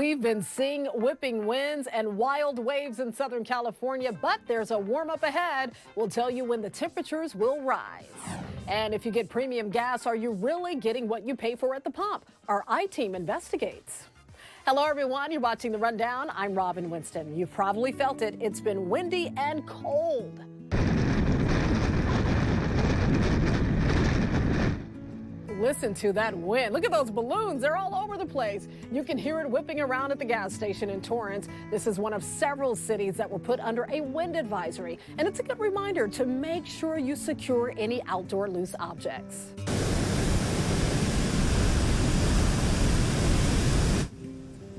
We've been seeing whipping winds and wild waves in Southern California, but there's a warm up ahead. We'll tell you when the temperatures will rise. And if you get premium gas, are you really getting what you pay for at the pump? Our I-Team investigates. Hello, everyone. You're watching The Rundown. I'm Robin Winston. You've probably felt it. It's been windy and cold. Listen to that wind. Look at those balloons. They're all over the place. You can hear it whipping around at the gas station in Torrance. This is one of several cities that were put under a wind advisory. And it's a good reminder to make sure you secure any outdoor loose objects.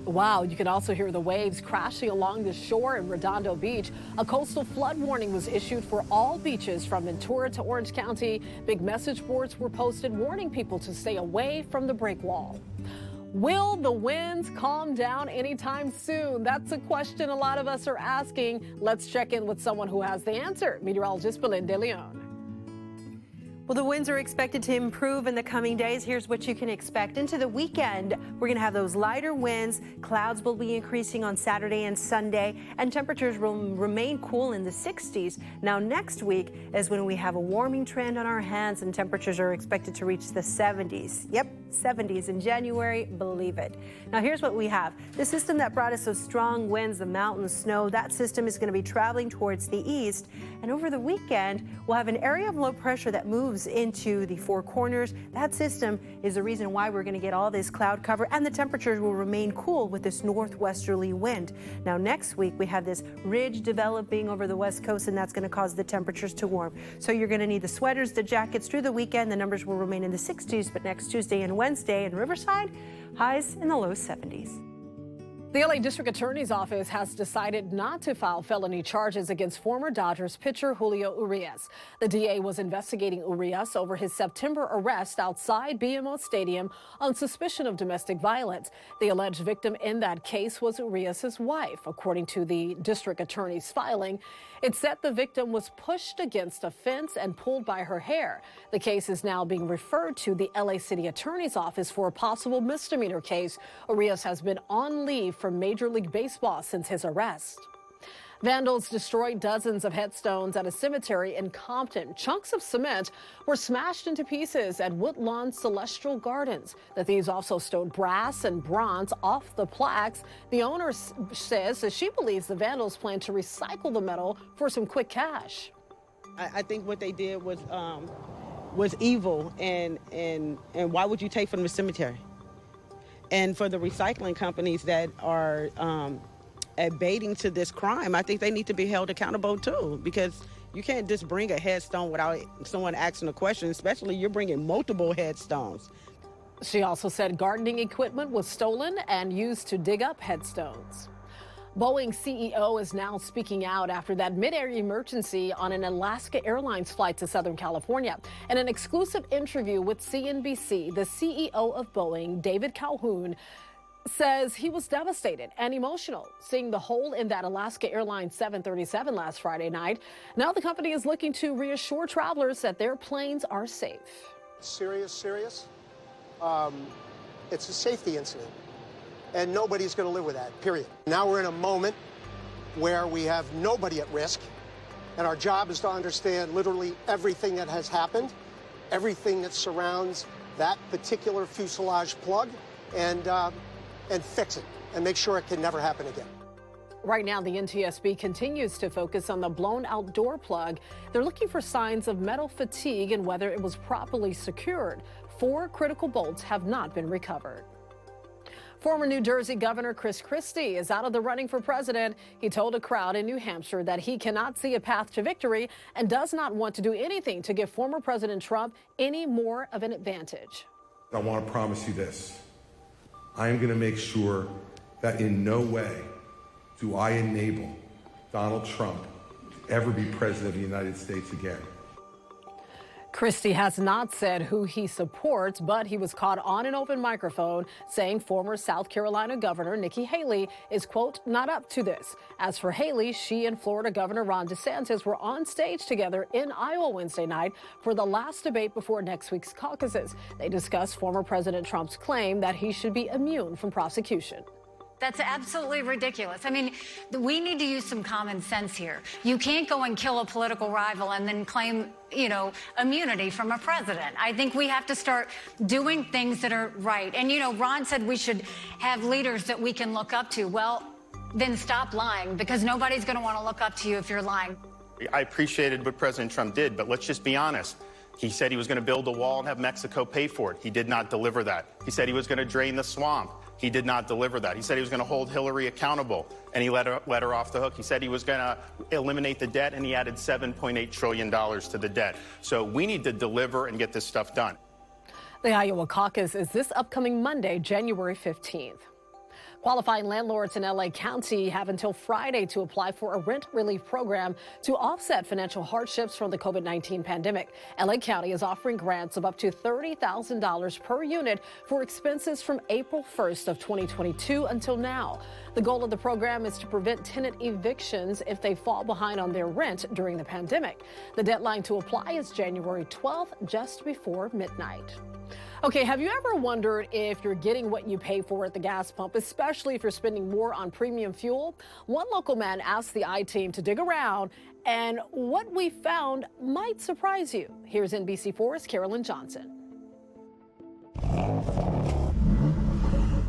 Wow, you can also hear the waves crashing along the shore in Redondo Beach. A coastal flood warning was issued for all beaches from Ventura to Orange County. Big message boards were posted warning people to stay away from the break wall. Will the winds calm down anytime soon? That's a question a lot of us are asking. Let's check in with someone who has the answer. Meteorologist Belen de Leon. Well, the winds are expected to improve in the coming days. Here's what you can expect. Into the weekend, we're going to have those lighter winds. Clouds will be increasing on Saturday and Sunday, and temperatures will remain cool in the 60s. Now, next week is when we have a warming trend on our hands, and temperatures are expected to reach the 70s. Yep, 70s in January, believe it. Now, here's what we have. The system that brought us those strong winds, the mountain snow, that system is going to be traveling towards the east. And over the weekend, we'll have an area of low pressure that moves into the Four Corners. That system is the reason why we're going to get all this cloud cover, and the temperatures will remain cool with this northwesterly wind. Now, next week, we have this ridge developing over the west coast, and that's going to cause the temperatures to warm. So you're going to need the sweaters, the jackets through the weekend. The numbers will remain in the 60s, but next Tuesday and Wednesday in Riverside, highs in the low 70s. The LA District Attorney's Office has decided not to file felony charges against former Dodgers pitcher Julio Urias. The DA was investigating Urias over his September arrest outside BMO Stadium on suspicion of domestic violence. The alleged victim in that case was Urias' wife, according to the district attorney's filing. It said the victim was pushed against a fence and pulled by her hair. The case is now being referred to the LA City Attorney's Office for a possible misdemeanor case. Urias has been on leave from Major League Baseball since his arrest. Vandals destroyed dozens of headstones at a cemetery in Compton. Chunks of cement were smashed into pieces at Woodlawn Celestial Gardens. The thieves also stole brass and bronze off the plaques. The owner says that she believes the vandals plan to recycle the metal for some quick cash. I think what they did was evil, and why would you take from the cemetery? And for the recycling companies that are abating to this crime, I think they need to be held accountable too, because you can't just bring a headstone without someone asking a question, especially you're bringing multiple headstones. She also said gardening equipment was stolen and used to dig up headstones. Boeing CEO is now speaking out after that mid-air emergency on an Alaska Airlines flight to Southern California. In an exclusive interview with CNBC, the CEO of Boeing, David Calhoun, says he was devastated and emotional seeing the hole in that Alaska Airlines 737 last Friday night. Now the company is looking to reassure travelers that their planes are safe. Serious. It's a safety incident. And nobody's going to live with that, period. Now we're in a moment where we have nobody at risk, and our job is to understand literally everything that has happened, everything that surrounds that particular fuselage plug, and fix it, and make sure it can never happen again. Right now, the NTSB continues to focus on the blown out door plug. They're looking for signs of metal fatigue and whether it was properly secured. 4 critical bolts have not been recovered. Former New Jersey Governor Chris Christie is out of the running for president. He told a crowd in New Hampshire that he cannot see a path to victory and does not want to do anything to give former President Trump any more of an advantage. I want to promise you this. I am going to make sure that in no way do I enable Donald Trump to ever be president of the United States again. Christie has not said who he supports, but he was caught on an open microphone saying former South Carolina Governor Nikki Haley is, quote, not up to this. As for Haley, she and Florida Governor Ron DeSantis were on stage together in Iowa Wednesday night for the last debate before next week's caucuses. They discussed former President Trump's claim that he should be immune from prosecution. That's absolutely ridiculous. I mean, we need to use some common sense here. You can't go and kill a political rival and then claim, you know, immunity from a president. I think we have to start doing things that are right. And, you know, Ron said we should have leaders that we can look up to. Well, then stop lying, because nobody's going to want to look up to you if you're lying. I appreciated what President Trump did, but let's just be honest. He said he was going to build a wall and have Mexico pay for it. He did not deliver that. He said he was going to drain the swamp. He did not deliver that. He said he was going to hold Hillary accountable, and he let her off the hook. He said he was going to eliminate the debt, and he added $7.8 trillion to the debt. So we need to deliver and get this stuff done. The Iowa caucus is this upcoming Monday, January 15th. Qualifying landlords in LA County have until Friday to apply for a rent relief program to offset financial hardships from the COVID-19 pandemic. LA County is offering grants of up to $30,000 per unit for expenses from April 1st of 2022 until now. The goal of the program is to prevent tenant evictions if they fall behind on their rent during the pandemic. The deadline to apply is January 12th, just before midnight. Okay, have you ever wondered if you're getting what you pay for at the gas pump, especially if you're spending more on premium fuel? One local man asked the I-Team to dig around, and what we found might surprise you. Here's NBC4's Carolyn Johnson.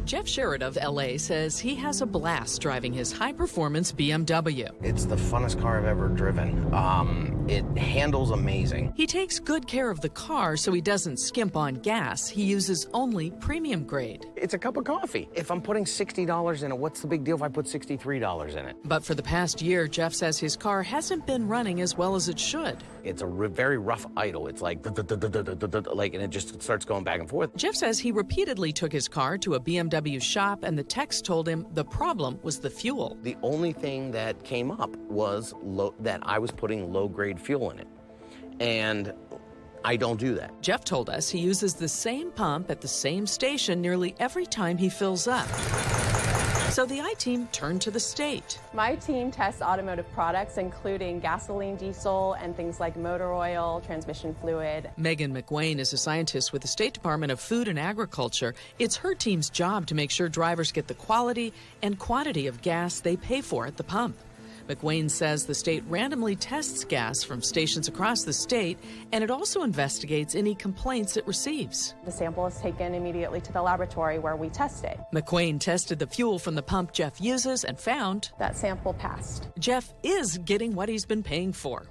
Jeff Sherrod of LA says he has a blast driving his high-performance BMW. It's the funnest car I've ever driven. It handles amazing. He takes good care of the car so he doesn't skimp on gas. He uses only premium grade. It's a cup of coffee. If I'm putting $60 in it, what's the big deal if I put $63 in it? But for the past year, Jeff says his car hasn't been running as well as it should. It's a very rough idle. It's like, and it just starts going back and forth. Jeff says he repeatedly took his car to a BMW shop, and the techs told him the problem was the fuel. The only thing that came up was that I was putting low-grade fuel in it, and I don't do that. Jeff told us he uses the same pump at the same station nearly every time he fills up. So the I-Team turned to the state. My team tests automotive products, including gasoline, diesel, and things like motor oil, transmission fluid. Megan McWayne is a scientist with the State Department of Food and Agriculture. It's her team's job to make sure drivers get the quality and quantity of gas they pay for at the pump. McWayne says the state randomly tests gas from stations across the state, and it also investigates any complaints it receives. The sample is taken immediately to the laboratory where we test it. McWayne tested the fuel from the pump Jeff uses and found that sample passed. Jeff is getting what he's been paying for.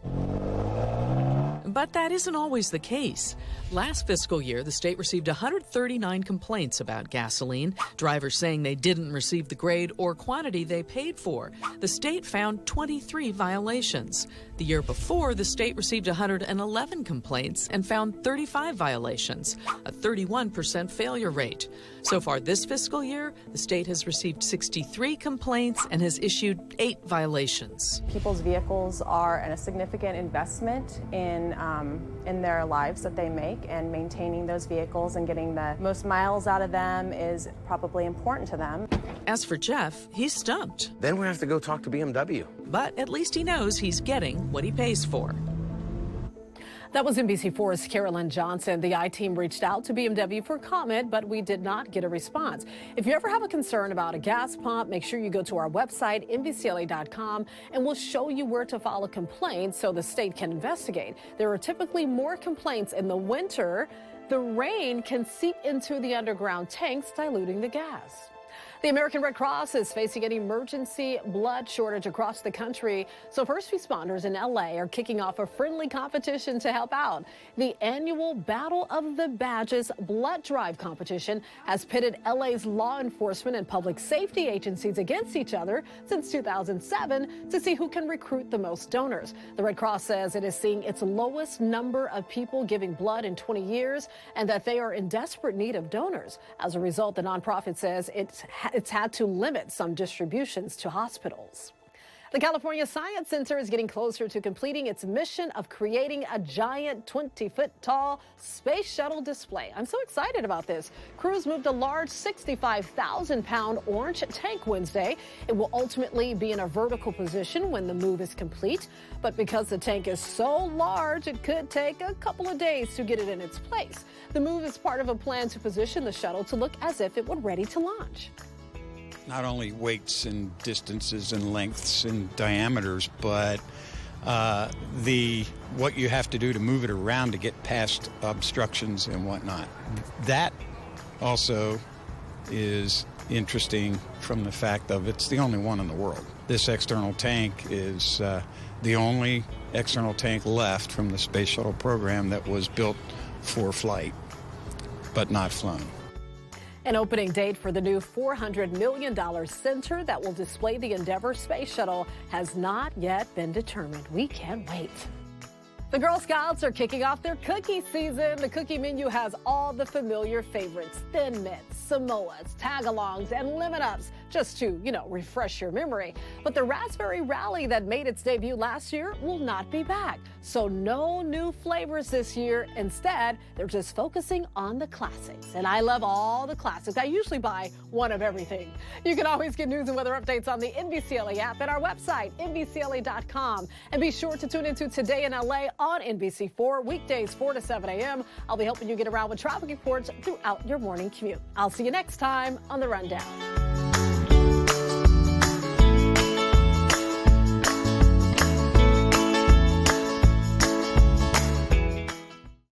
But that isn't always the case. Last fiscal year, the state received 139 complaints about gasoline, drivers saying they didn't receive the grade or quantity they paid for. The state found 23 violations. The year before, the state received 111 complaints and found 35 violations, a 31% failure rate. So far this fiscal year, the state has received 63 complaints and has issued 8 violations. People's vehicles are a significant investment in their lives that they make, and maintaining those vehicles and getting the most miles out of them is probably important to them. As for Jeff, he's stumped. Then we have to go talk to BMW. But at least he knows he's getting what he pays for. That was NBC4's Carolyn Johnson. The I-Team reached out to BMW for comment, but we did not get a response. If you ever have a concern about a gas pump, make sure you go to our website, NBCLA.com, and we'll show you where to file a complaint so the state can investigate. There are typically more complaints in the winter. The rain can seep into the underground tanks, diluting the gas. The American Red Cross is facing an emergency blood shortage across the country, so first responders in LA are kicking off a friendly competition to help out. The annual Battle of the Badges blood drive competition has pitted LA's law enforcement and public safety agencies against each other since 2007 to see who can recruit the most donors. The Red Cross says it is seeing its lowest number of people giving blood in 20 years and that they are in desperate need of donors. As a result, the nonprofit says it's had to limit some distributions to hospitals. The California Science Center is getting closer to completing its mission of creating a giant 20-foot-tall space shuttle display. I'm so excited about this. Crews moved a large 65,000-pound orange tank Wednesday. It will ultimately be in a vertical position when the move is complete. But because the tank is so large, it could take a couple of days to get it in its place. The move is part of a plan to position the shuttle to look as if it were ready to launch. not only weights and distances and lengths and diameters, but what you have to do to move it around to get past obstructions and whatnot. That also is interesting from the fact of it's the only one in the world. This external tank is the only external tank left from the space shuttle program that was built for flight, but not flown. An opening date for the new $400 million center that will display the Endeavour space shuttle has not yet been determined. We can't wait. The Girl Scouts are kicking off their cookie season. The cookie menu has all the familiar favorites: Thin Mints, Samoas, Tagalongs, and Lemon Ups, just to, refresh your memory. But the Raspberry Rally that made its debut last year will not be back. So no new flavors this year. Instead, they're just focusing on the classics. And I love all the classics. I usually buy one of everything. You can always get news and weather updates on the NBCLA app and our website, NBCLA.com. And be sure to tune into Today in LA on NBC4, weekdays 4 to 7 a.m. I'll be helping you get around with traffic reports throughout your morning commute. I'll see you next time on The Rundown.